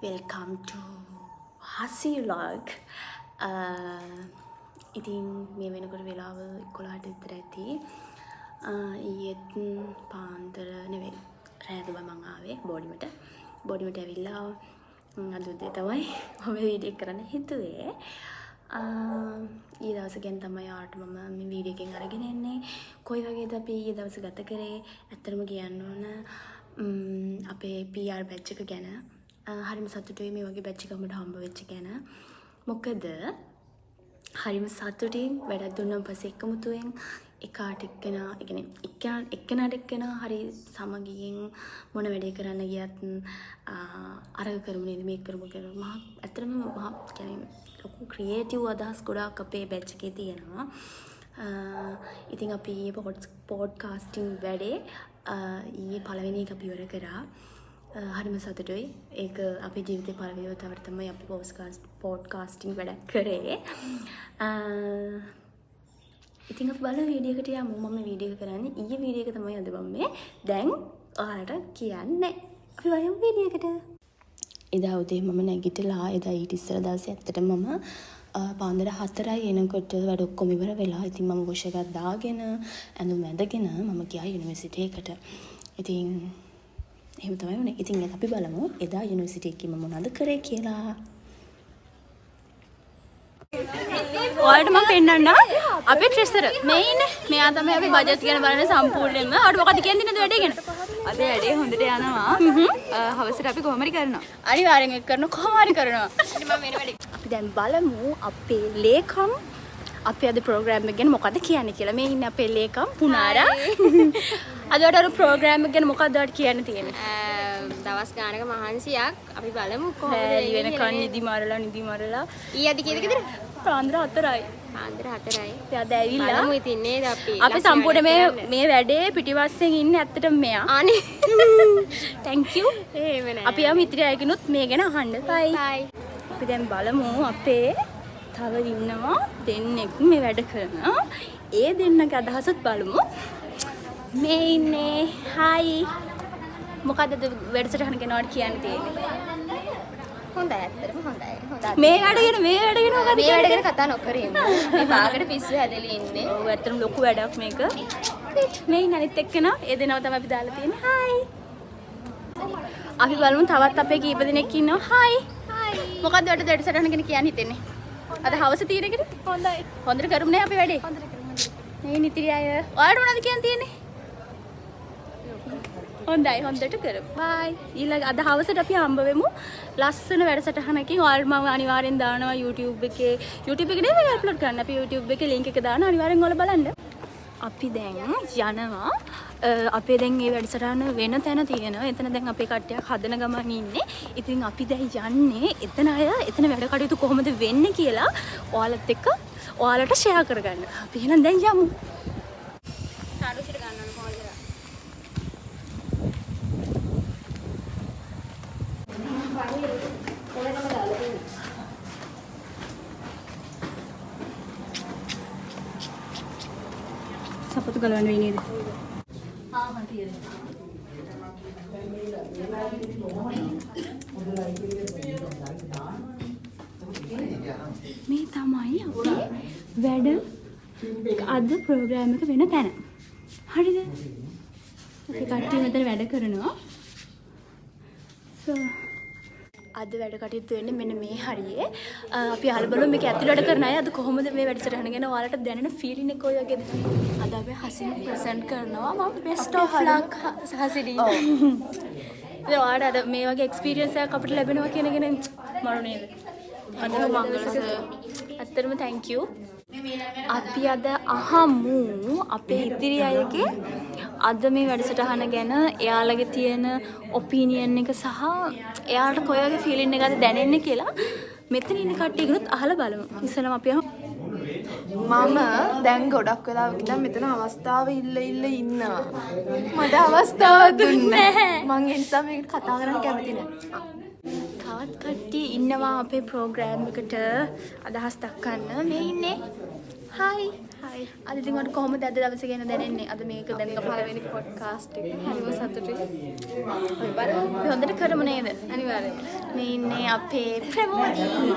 Welcome to Hasi vlog. ඉතින් මේ වෙනකොට වෙලාව 11ට විතර ඇති. ඊයේත් පාන්දර නෙවෙයි රෑද මම ආවේ බෝඩිමට ඇවිල්ලා අද උදේ තමයි මම වීඩියෝ කරන්න හිතුවේ. ඊ දවස ගැන තමයි ආට මම මේ වීඩියෝ එකෙන් අරගෙන එන්නේ. කොයි වගේද අපි ඊ දවස් ගත කරේ? ඇත්තටම කියන්න ඕන අපේ PR බැච් එක ගැන. හරිම සතුටුයි මේ වගේ බැච් එකකට හම්බ වෙච්ච ගැන. මොකද හරිම සතුටින් වැඩක් දුන්නාන් පස්සේ එකමුතුවෙන් එකාට එක්කෙනා හරි සමගියෙන් මොන වැඩේ කරන්න ගියත් අරග කරමු නේද මේක කරමු කියලා මහා ඇත්තටම මහා කියන්නේ ලොකු ක්‍රියේටිව් අදහස් ගොඩාක් අපේ බැච් එකේ තියෙනවා. ඉතින් අපි පොඩ්කාස්ටිං වැඩේ ඊයේ පළවෙනි එක අපි ඉවර කරා. හරිම සතුටුයි. ඒක අපේ ජීවිතේ පළවෙනි වතාවට තමයි අපි පොඩ්කාස්ටිං වැඩක් කරේ. ඉතින් අපි බලමු වීඩියෝ එකට යමු. මම වීඩියෝ කරන්නේ ඊයේ වීඩියෝ එක තමයි අද මම දැන් ඔයාලට කියන්නේ. අපි බලමු වීඩියෝ එකට. එදා උදේ මම නැගිටලා එදා ඊට ඉස්සර දවසේ ඇත්තටම මම පාන්දර 4යි එනකොට වැඩ ඔක්කොම ඉවර වෙලා. ඉතින් මම වොෂ් එකක් දාගෙන ඇඳුම් ඇඳගෙන මම ගියා යුනිවර්සිටි එකට. ඉතින් එහෙම තමයි වුණේ. ඉතින් අපි බලමු එදා යුනිවර්සිටි එකේ මම මොනවද කරේ කියලා. ඔයාලට මම පෙන්නන්න අපේ ට්‍රෙසර් මේ ඉන්නේ. මෙයා තමයි අපි බජට් ගැන බලන්නේ සම්පූර්ණයෙන්ම. අර මොකද කියන්නේ නේද වැඩේ ගැන? අද වැඩේ හොඳට යනවා. හවසට අපි කොහොම හරි කරනවා. අනිවාර්යෙන් ඒක කරන කොහොම හරි කරනවා. ඉතින් මම වෙන වැඩේ. අපි දැන් බලමු අපේ ලේකම් අපි අද ප්‍රෝග්‍රෑම් එක ගැන මොකද කියන්නේ කියලා. මේ ඉන්නේ අපේ ලේකම් පුනාරා. අද වල ප්‍රෝග්‍රෑම් එක ගැන මොකක්ද ඔයාලට කියන්න තියෙන්නේ? දවස් ගානක මහන්සියක් අපි බලමු කොහොමද වෙනකන් නිදි මරලා ඊ අද කීයද කිව්වද? පාන්දර 4යි. පාන්දර 4යි. අපි අද ඇවිල්ලා බලමු ඉතින් නේද අපි සම්පූර්ණ මේ වැඩේ පිටිපස්සෙන් ඉන්නේ ඇත්තටම මෙයා. අනේ thank you. එහෙම නෑ. අපි යමු ඉතිරි අයගෙනුත් මේ ගැන අහන්න. bye. අපි දැන් බලමු අපේ තව ඉන්නවා දෙන්නෙක් මේ වැඩ කරනවා. ඒ දෙන්නගේ අදහසත් බලමු. මේ ඉන්නේ hi. මොකද්ද වැඩසටහන ගැන ඔයාලට කියන්න තියෙන්නේ? හොඳයි ඇත්තටම හොඳයි. මේ වැඩ ගැන මොකද මේ වැඩ ගැන කතා නොකරෙමු. මේ පාගට පිස්සු හැදෙලා ඉන්නේ. ඔව් ඇත්තටම ලොකු වැඩක් මේක. මේ ඉන්න අනිත් එක්කෙනා ඒ දෙනව තමයි අපි දාලා තියෙන්නේ. hi. අපි බලමු තවත් අපේ කීප දෙනෙක් ඉන්නවා. hi. මොකද්ද ඔයාලට වැඩසටහන ගැන කියන්න හිතෙන්නේ? අද හවස තියෙන එකද? හොඳයි. හොඳට කරමු නේ අපි වැඩේ. හොඳට කරමු. මේ නිතිරි අය. ඔයාලට මොනවද කියන්න තියෙන්නේ? හොඳයි හොඳට කරමු. bye. ඊළඟ අද හවසට අපි හම්බ වෙමු. ලස්සන වැඩසටහනකින් ඔයාලට මම අනිවාර්යෙන් දානවා YouTube එකේ. YouTube එකේ නෙවෙයි අප්ලෝඩ් කරන්න. අපි YouTube එකේ link එක දානවා. අනිවාර්යෙන් ඔයාලා බලන්න. අපි දැන් යනවා. අපේ දැන් මේ වැඩසටහන වෙන තැන තියෙනවා. එතන දැන් අපේ කට්ටියක් හදන ගමන් ඉන්නේ. ඉතින් අපි දැන් යන්නේ එතන වැඩ කටයුතු කොහොමද වෙන්නේ කියලා ඔයාලත් එක්ක ඔයාලට ෂෙයා කරගන්න. අපි එහෙනම් දැන් යමු. සාරුසිට ගන්න ඕන කොහොමද? සපතු ගලවන්න වෙයි නේද? මේ තමයි අපි වැඩ අද ප්‍රෝග්‍රෑම් එක වෙන තැන. හරිද? අපි කට්ටිය මෙතන වැඩ කරනවා. අද වැඩ කටයුතු වෙන්නේ මෙන්න මේ හරියේ. අපි අහලා බලමු මේක ඇතුළට කරන අය අද කොහොමද මේ වැඩසටහන ගැන ඔයාලට දැනෙන ෆීලින් එක ඔය වගේද? අද අපි හසින් ප්‍රසන්ට් කරනවා මම best of luck හසිනි. ඉතින් ඔයාලට අද මේ වගේ එක්ස්පීරියන්ස් එකක් අපිට ලැබෙනවා කියන එක මරු නේද? ඇත්තටම thank you. අපි අද අහමු අපේ ඉදිරි අයගේ අද මේ වැඩසටහන ගැන එයාලගේ තියෙන ඔපිනියන් එක සහ එයාලට කොයි වගේ ෆීලින් එකක්ද දැනෙන්නේ කියලා මෙතන ඉන්න කට්ටියගෙනුත් අහලා බලමු. ඉස්සෙල්ලාම අපි අහමු. මම දැන් ගොඩක් වෙලාවක ඉඳන් මෙතන අවස්ථාව ඉල්ල ඉන්නවා. මට අවස්ථාව දුන්නේ නැහැ. මං ඒ නිසා මේක කතා කරන්න කැමති නැහැ. තවත් කට්ටිය ඉන්නවා අපේ ප්‍රෝග්‍රෑම් එකට අදහස් දක්වන්න. මේ ඉන්නේ. hi. හයි. අද ඉතින් මට කොහොමද අද දවසේ ගැන දැනෙන්නේ? අද මේක දැන් පළවෙනි පොඩ්කාස්ට් එක. හරිම සතුටුයි. අපි බලමු. අපි හොඳට කරමු නේද? අනිවාර්යෙන්. මේ ඉන්නේ අපේ ප්‍රමෝදී.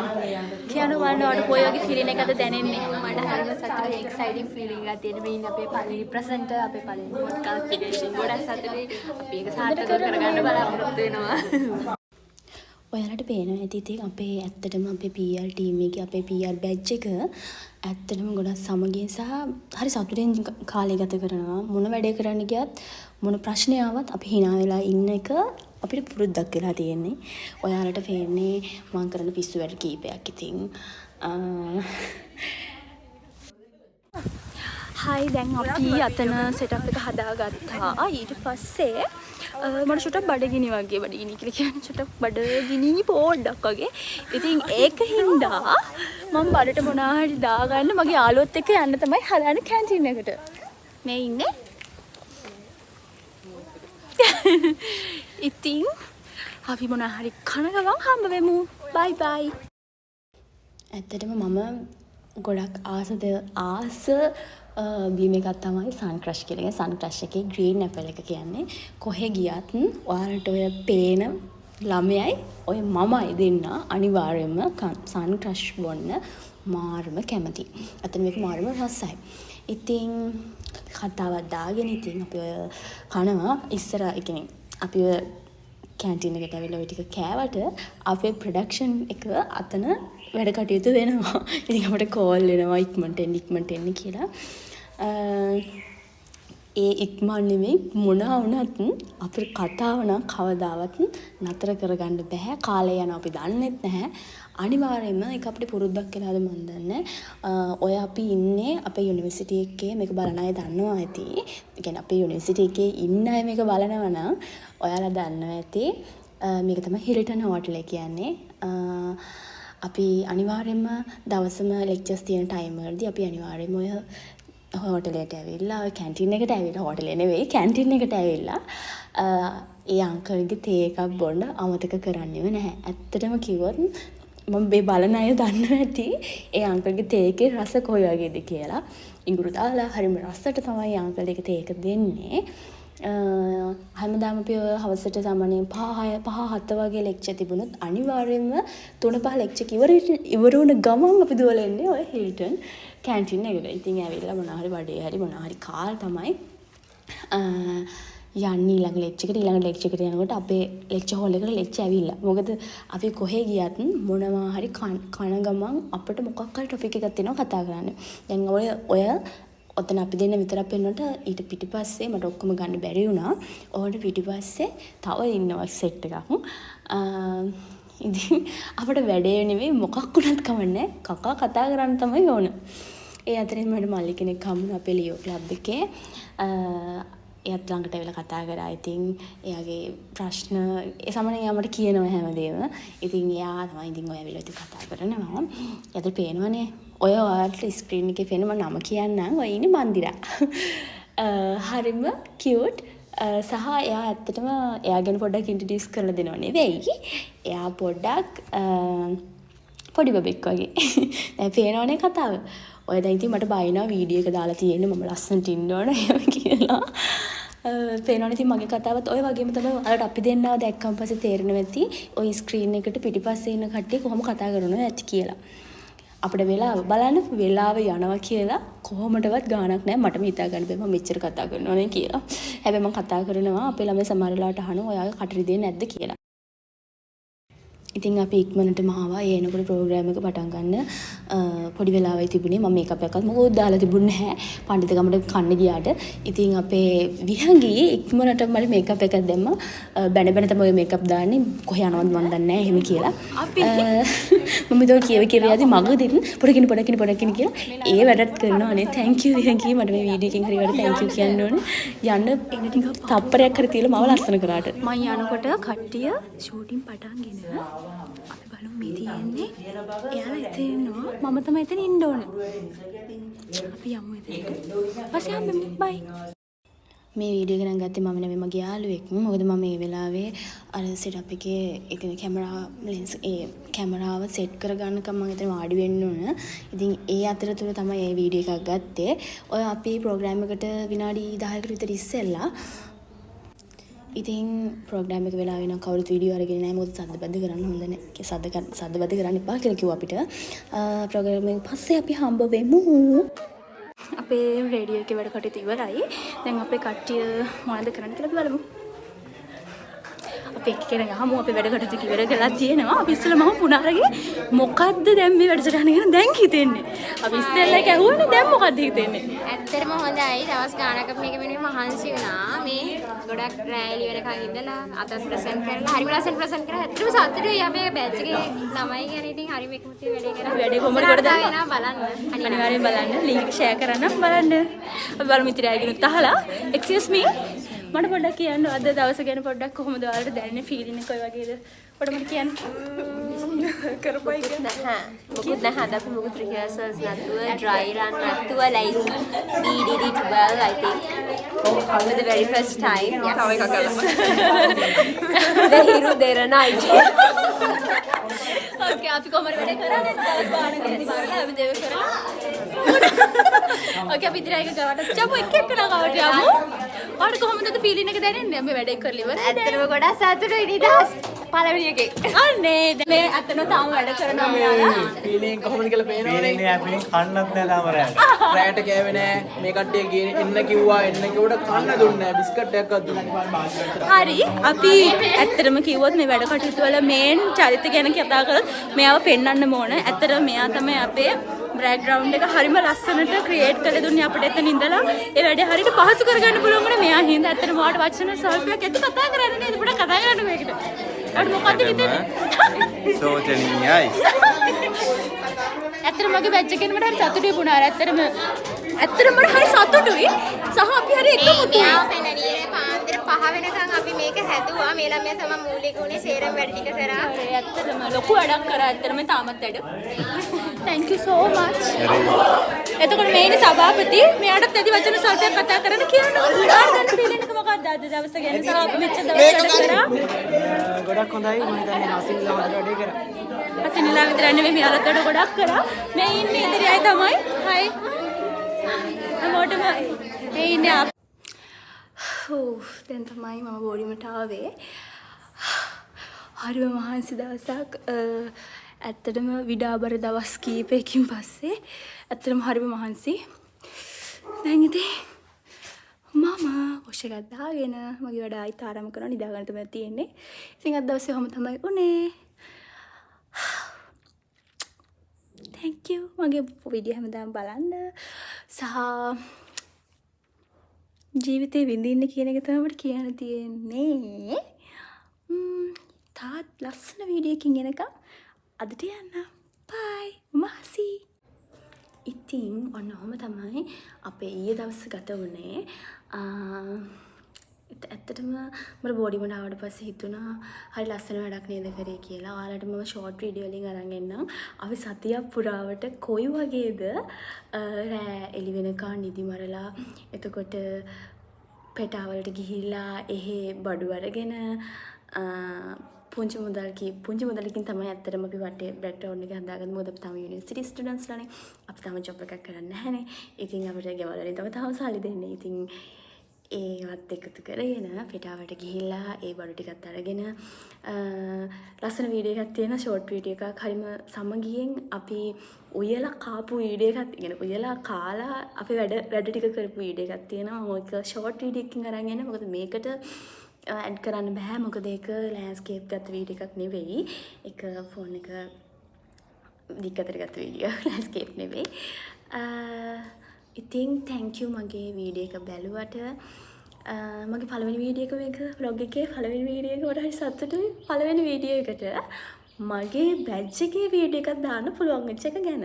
කියනවා වන්නවට කොයි වගේ ෆීලින් එකක්ද දැනෙන්නේ? මට හරිම සතුටුයි එක්සයිටිං ෆීලිං එකක් තියෙන මේ ඉන්නේ අපේ පළවෙනි ප්‍රසන්ටර් අපේ පළවෙනි පොඩ්කාස්ට් එකේ ඉතින් ගොඩක් සතුටුයි අපි ඒක සාර්ථක කරගන්න බලාපොරොත්තු වෙනවා. ඔයාලට පේනවා ඇති ඉතින් අපේ ඇත්තටම අපේ PR ටීම් එකේ අපේ PR බැච් එක ඇත්තටම ගොඩක් සමගියෙන් සහ හරි සතුටින් කාලය ගත කරනවා. මොන වැඩේ කරන්න ගියත් මොන ප්‍රශ්නය ආවත් අපි hina වෙලා ඉන්න එක අපිට පුරුද්දක් වෙලා තියෙන්නේ. ඔයාලට පේන්නේ මම කරන පිස්සු වැඩ කීපයක් ඉතින් හයි දැන් අපි අතන සෙටප් එක හදාගත්තා. ඊට පස්සේ මට චුට්ටක් බඩගිනි වගේ බඩගිනි කියලා කියන්නේ චුට්ටක් බඩගිනි පොඩ්ඩක් වගේ. ඉතින් ඒක හින්දා මම බඩට මොනවා හරි දාගන්න මගේ යාළුවොත් එක්ක යන්න තමයි හදාන්නේ කැන්ටින් එකට. මේ ඉන්නේ. ඉතින් අපි මොනවා හරි කන ගමන් හම්බ වෙමු. බයි බයි. ඇත්තටම මම ගොඩක් ආස බීම එකක් තමයි සන් ක්‍රෂ් කියලා. සන් ක්‍රෂ් එකේ ග්‍රීන් ඇපල් එක කියන්නේ කොහෙ ගියත් ඔයාලට ඔය පේන ළමයයි ඔය මමයි දෙන්න අනිවාර්යයෙන්ම සන් ක්‍රෂ් බොන්න මාරම කැමති. අතන මේක මාරම රසයි. ඉතින් කතාවක් දාගෙන ඉතින් අපි ඔය කනවා ඉස්සර ඒ කියන්නේ අපි ඔය කැන්ටින් එකට ඇවිල්ලා ඔය ටික කෑවට අපේ ප්‍රොඩක්ෂන් එක අතන වැඩ කටයුතු වෙනවා. ඉතින් අපිට කෝල් එනවා ඉක්මනට එන්න කියලා. ඒ ඉක්මන් නෙමෙයි මොනවා වුණත් අපේ කතාව නම් කවදාවත් නතර කරගන්න බෑ. කාලය යනවා අපි දන්නෙත් නැහැ. අනිවාර්යයෙන්ම ඒක අපිට පුරුද්දක් කියලාද මන් දන්නේ. ඔය අපි ඉන්නේ අපේ යුනිවර්සිටි එකේ මේක බලන අය දන්නවා ඇති. ඒ කියන්නේ අපේ යුනිවර්සිටි එකේ ඉන්න අය මේක බලනවා නම් ඔයාලා දන්නවා ඇති. මේක තමයි හිල්ටන් හෝටල් එක කියන්නේ. අපි අනිවාර්යයෙන්ම දවසම ලෙක්චර්ස් තියෙන ටයිම් වලදී අපි අනිවාර්යයෙන්ම ඔය හෝටලයට ඇවිල්ලා ඔය කැන්ටින් එකට ඇවිල්ලා හෝටලේ නෙවෙයි කැන්ටින් එකට ඇවිල්ලා ඒ අංකල්ගේ තේ එකක් බොන්න අමතක කරන්නේම නැහැ. ඇත්තටම කිව්වොත් මම මේ බලන අය දන්නවා ඇති ඒ අංකල්ගේ තේ එකේ රස කොයි වගේද කියලා. ඉඟුරු දාලා හරිම රසට තමයි අංකල් එක තේ එක දෙන්නේ. හැමදාම අපි හවසට සාමාන්‍යයෙන් 5-7 වගේ ලෙක්චර් තිබුණොත් අනිවාර්යයෙන්ම 3-5 ලෙක්චර් ඉවර වුණ ගමන් අපි දුවලා එන්නේ ඔය හිල්ටන් කැන්ටින් එකට. ඉතින් ඇවිල්ලා මොනවා හරි වඩේ හරි මොනවා හරි කාලා තමයි යන්නේ ඊළඟ ලෙක්චර් එකට යනකොට අපේ ලෙක්චර් හෝල් එකට ලෙක්චර් ඇවිල්ලා. මොකද අපි කොහෙ ගියත් මොනවා හරි කන ගමන් අපිට මොකක් හරි ටොපික් එකක් තියෙනවා කතා කරන්න. දැන් ඔය ඔතන අපි දෙන්න විතරක් පෙන්නකොට ඊට පිටිපස්සේ මට ඔක්කොම ගන්න බැරි වුණා. ඕකට පිටිපස්සේ තව ඉන්නවා සෙට් එකක්. ඉතින් අපිට වැඩේ නෙවෙයි මොකක් වුණත් කමන්නේ කකා කතා කරන්න තමයි ඕන. ඒ අතරින් මට මල්ලි කෙනෙක් හම්බුණා අපේ ලියෝ ක්ලබ් එකේ. එයාත් ළඟට ඇවිල්ලා කතා කරා. ඉතින් එයාගේ ප්‍රශ්න ඒ සමහරවිට එයා මට කියනවා හැමදේම. ඉතින් එයා තමයි ඉතින් ඔය ඇවිල්ලා ඉතින් කතා කරනවා. එයාට පේනවනේ ඔය ඔයාලට ස්ක්‍රීන් එකේ පේන මම නම කියන්නම්. ඔය ඉන්නේ මන්දිරා. හරිම කියුට් සහ එයා ඇත්තටම එයා ගැන පොඩ්ඩක් ඉන්ට්‍රොඩියුස් කරලා දෙනව නෙවෙයි. එයා පොඩ්ඩක් පොඩි බබෙක් වගේ. දැන් පේනවනේ කතාව. ඔය දැන් ඉතින් මට බයිනවා වීඩියෝ එක දාලා තියෙන්නේ මම ලස්සනට ඉන්න ඕන එහෙම කියලා. පේනවනේ ඉතින් මගේ කතාවත් ඔය වගේම තමයි ඔයාලට අපි දෙන්නව දැක්කම පස්සේ තේරෙනවා ඇති ඔය ස්ක්‍රීන් එකට පිටිපස්සේ ඉන්න කට්ටිය කොහොම කතා කරනවද ඇති කියලා. අපිට වෙලාව බලන්න වෙලාව යනවා කියලා කොහොමඩවත් ගාණක් නැහැ. මටම හිතා ගන්න බෑ මම මෙච්චර කතා කරනවනේ කියලා. හැබැයි මම කතා කරනවා අපේ ළමයි සමහර වෙලාවට අහනවා ඔයාගේ කට රිදෙන්නේ නැද්ද කියලා. ඉතින් අපි ඉක්මනටම ආවා. ඒ එනකොට ප්‍රෝග්‍රෑම් එක පටන් ගන්න පොඩි වෙලාවයි තිබුණේ. මම මේකප් එකක් මොකද දාලා තිබුණේ නැහැ. පඬිතුකමට කන්න ගියාට. ඉතින් අපේ විහංගී ඉක්මනටම මට මේකප් එකක් දැම්මා. බැන තමයි මේකප් දාන්නේ. කොහේ යනවද මන් දන්නේ නැහැ එහෙම කියලා. අපි මම ඒක කියවියදී මගදින් පොඩකින් කියලා ඒ වැඩත් කරනවා නේ. thank you විහංගී මට මේ වීඩියෝ එකෙන් හරි වලට thank you කියන්න ඕනේ. යන්න තප්පරයක් හරි තියලා මම ලස්සන කරාට. මම යනකොට කට්ටිය ෂූටින් පටන්ගෙන අපි බලමු මේ තියෙන්නේ. එයාලා එතන ඉන්නවා. මම තමයි එතන ඉන්න ඕන. අපි යමු එතනට. පස්සේ හම්බෙමු. බයි. මේ වීඩියෝ එක නම් ගත්තේ මම නෙමෙයි මගේ යාළුවෙක්. මොකද මම මේ වෙලාවේ අර සෙටප් එකේ ඒ කියන්නේ කැමරා ලෙන්ස් කැමරාව සෙට් කරගන්නකම් මම එතන වාඩි වෙන්න ඕන. ඉතින් ඒ අතරතුර තමයි මේ වීඩියෝ එකක් ගත්තේ. ඔය අපි ප්‍රෝග්‍රෑම් එකට විනාඩි 10කට විතර ඉස්සෙල්ලා ඉතින් ප්‍රෝග්‍රෑම් එක වෙලා වෙනවා කවුරුත් වීඩියෝ අරගෙන නැහැ මොකද සද්ද බද්ද කරන්න හොඳ නැහැ. සද්ද බද්ද කරන්න එපා කියලා කිව්වා අපිට. ප්‍රෝග්‍රෑම් එක පස්සේ අපි හම්බ වෙමු. අපේ රේඩියෝ එකේ වැඩ කටයුතු ඉවරයි. දැන් අපේ කට්ටිය මොනවද කරන්න කියලා අපි බලමු. අපි එක්කෙනා ගහමු අපේ වැඩ කටයුතු ඉවර කරලා තියෙනවා. අපි ඉස්සෙල්ලා මම පුනාරගේ මොකද්ද දැන් මේ වැඩසටහන ගැන දැන් හිතෙන්නේ. අපි ඉස්සෙල්ලා කැහුවනේ දැන් මොකද්ද හිතෙන්නේ. ඇත්තටම හොඳයි. දවස් ගානක් මේක වෙනුවෙන් මහන්සි වුණා. මේ ගොඩක් රැලි වෙනකන් ඉඳලා අතස් ප්‍රසන්ට් කරලා හරිම ලස්සන ප්‍රසන්ට් කරා. ඇත්තටම සතුටුයි අපේ බෑච් එකේ ළමයි ගැන ඉතින් හරිම එකමුතිය වැඩේ කරා. වැඩේ කොහොමද කරද බලන්න. අනිවාර්යෙන් බලන්න. ලින්ක් එක ෂෙයා කරන්න බලන්න. අපි බලමු ඉතින් අයගෙනුත් අහලා. excuse me මට පොඩ්ඩක් කියන්න අද දවස ගැන පොඩ්ඩක් කොහොමද ඔයාලට දැනෙන්නේ ෆීලින් එක ඔය වගේද? පොඩ්ඩක් මට කියන්න. කරපයි නැහැ. මොකද නැහැ අද අපි මොකද රිහර්සල්ස් නැතුව dry run නැතුව like we did it well I think. For the very first time. Yes. තව එකක් කරලා. The hero there night. ඕකේ අපි කොහමද වැඩේ කරන්නේ? දවස් ගානක් ඉඳි බලලා අපි දේව කරලා. ඕකේ අපි ඉතින් ඒක ගාවට චපු එක ගාවට යමු. ඔයාලට කොහොමද අද ෆීලින් එක දැනෙන්නේ? අපි වැඩේ කරලා ඉවරයි. ඇත්තටම ගොඩක් සතුටුයි නිදහස් පළවෙනි එකේ. අනේ මේ අතන තාම වැඩ කරනවා මෙයාලා. ෆීලිං කොහොමද කියලා පේනවනේ. ෆීලිං නෑ ෆීලිං කන්නත් නෑ තාම රැට. රැයට කෑවේ නෑ. මේ කට්ටිය ගියේ එන්න කිව්වා එන්න කිව්වට කන්න දුන්නේ නෑ. බිස්කට් එකක්වත් දුන්නේ නෑ. හරි අපි ඇත්තටම කිව්වොත් මේ වැඩ කටයුතු වල මේන් චරිත ගැන කතා කරොත් මෙයාව පෙන්වන්න ඕන. ඇත්තටම මෙයා තමයි අපේ බෑග්ග්‍රවුන්ඩ් එක හරිම ලස්සනට ක්‍රියේට් කරලා දුන්නේ අපිට එතන ඉඳලා. ඒ වැඩේ හරියට පහසු කරගන්න පුළුවන් වුණේ මෙයා හින්දා. ඇත්තටම ඔයාලට වචන සල්පයක් ඇති කතා කරන්නේ නේද? පොඩ්ඩක් කතා කරන්න මේකට. ඔයාලට මොකද්ද හිතෙන්නේ? සෝචනීයයි. ඇත්තටම මගේ බැච් එකෙන් මට හරි සතුටුයි පුණාර. ඇත්තටම මට හරි සතුටුයි. සහ අපි හරි එකමුතුයි. යාව පෙළනියේ පාන්දර 5 වෙනකන් අපි මේක හැදුවා. මේ ළමයා තමයි මූලික උනේ සේරම වැඩ ටික කරා. ඇත්තටම ලොකු වැඩක් කරා. ඇත්තටම තාමත් වැඩ. thank you so much. එතකොට මේනේ සභාපති මෙයාටත් ඇති වචන සල්පයක් කතා කරන්න කියනවා. පුණාර දැන් ෆීලින් එක මොකක්ද අද දවස ගැන? සහ අපි මෙච්චර දවස් වැඩ කරා. ගොඩක් හොඳයි. මම හිතන්නේ හසිල්ලා හොඳ වැඩේ කරා. අසිනලා විතර නෙමෙයි මෙයාලත් වැඩ ගොඩක් කරා. මේ ඉන්නේ ඉතිරි අය තමයි. හයි. හැමෝටම මේ ඉන්නේ දැන් තමයි මම බෝඩිමට ආවේ. හරිම මහන්සි දවසක්. ඇත්තටම විඩාබර දවස් කීපයකින් පස්සේ ඇත්තටම හරිම මහන්සි. දැන් ඉතින් මම ඔෂ එකක් දාගෙන මගේ වැඩ ආයිත් ආරම්භ කරනවා. නිදා ගන්න තමයි තියෙන්නේ. ඉතින් අද දවසේ කොහොම තමයි උනේ. thank you මගේ වීඩියෝ හැමදාම බලන්න සහ ජීවිතේ විඳින්න කියන එක තමයි මට කියන්න තියෙන්නේ. තාත් ලස්සන වීඩියෝ එකකින් එනකම් අදට යන්න. bye මහසි. ඉතින් ඔන්න ඔහොම තමයි අපේ ඊයේ දවස් ගත වුණේ. ඇත්තටම මට බෝඩිමට ආවට පස්සේ හිතුණා හරි ලස්සන වැඩක් නේද කරේ කියලා. ඔයාලට මම ෂෝට් වීඩියෝ වලින් අරන් එන්නම්. අපි සතියක් පුරාවට කොයි වගේද රෑ එළි වෙනකන් නිදි මරලා එතකොට පෙටාවලට ගිහිල්ලා එහෙ බඩු අරගෙන පුංචි මුදලකින් තමයි ඇත්තටම අපි වටේ බෑග්ග්‍රවුන්ඩ් එක හදාගන්නේ. මොකද අපි තාම යුනිවර්සිටි ස්ටුඩන්ට්ස් ලානේ. අපි තාම ජොබ් එකක් කරන්නේ නැහනේ. ඉතින් අපිට ගෙවල් වලින් තමයි තාම සල්ලි දෙන්නේ. ඉතින් ඒවත් එකතු කරගෙන පිටාවට ගිහිල්ලා ඒ බඩු ටිකත් අරගෙන ලස්සන වීඩියෝ එකක් තියෙන ෂෝට් වීඩියෝ එකක් හරිම සමගියෙන් අපි උයලා කාපු වීඩියෝ එකක් ඉගෙන උයලා කාලා අපි වැඩ ටික කරපු වීඩියෝ එකක් තියෙනවා. මම ඒක ෂෝට් වීඩියෝ එකකින් අරන් එන්න. මොකද මේකට ඇඩ් කරන්න බෑ. මොකද ඒක ලෑන්ඩ්ස්කේප් ගත්ත වීඩියෝ එකක් නෙවෙයි. ඒක ෆෝන් එක දික්කතට ගත්ත වීඩියෝ ලෑන්ඩ්ස්කේප් නෙවෙයි. ඉතින් thank you මගේ වීඩියෝ එක බැලුවට. මගේ පළවෙනි වීඩියෝ එක මේක vlog එකේ පළවෙනි වීඩියෝ එක මට හරි සතුටුයි. පළවෙනි වීඩියෝ එකට මගේ බැච් එකේ වීඩියෝ එකක් දාන්න පුළුවන් වෙච්ච එක ගැන.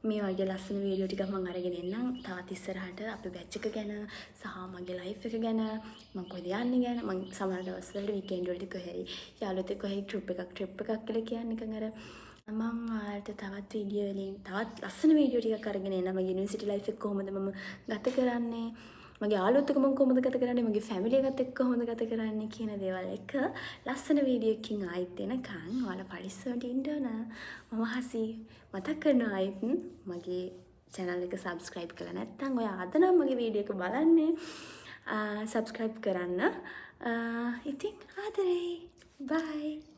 මේ වගේ ලස්සන වීඩියෝ ටිකක් මම අරගෙන එන්නම් තවත් ඉස්සරහට අපේ බැච් එක ගැන සහ මගේ ලයිෆ් එක ගැන මම කොහෙද යන්නේ ගැන මම සමහර දවස්වල වීකෙන්ඩ් වලට කොහේ යාළුවොත් එක්ක කොහේ ට්‍රිප් එකක් කියලා කියන්නේ නිකන් අර මම ඔයාලට තවත් වීඩියෝ වලින් තවත් ලස්සන වීඩියෝ ටිකක් අරගෙන එනවා. මගේ යුනිවර්සිටි ලයිෆ් එක කොහොමද මම ගත කරන්නේ, මගේ යාළුවොත් එක්ක මම කොහොමද ගත කරන්නේ, මගේ ෆැමිලි එකත් එක්ක කොහොමද ගත කරන්නේ කියන දේවල් එක ලස්සන වීඩියෝ එකකින් ආයෙත් එනකන් ඔයාලා පරිස්සමට ඉන්න ඕන. මම හසි මතක් කරනවා ආයෙත් මගේ channel එක subscribe කරලා නැත්නම් ඔයා අද නම් මගේ වීඩියෝ එක බලන්නේ subscribe කරන්න. ඉතින් ආදරේ. bye.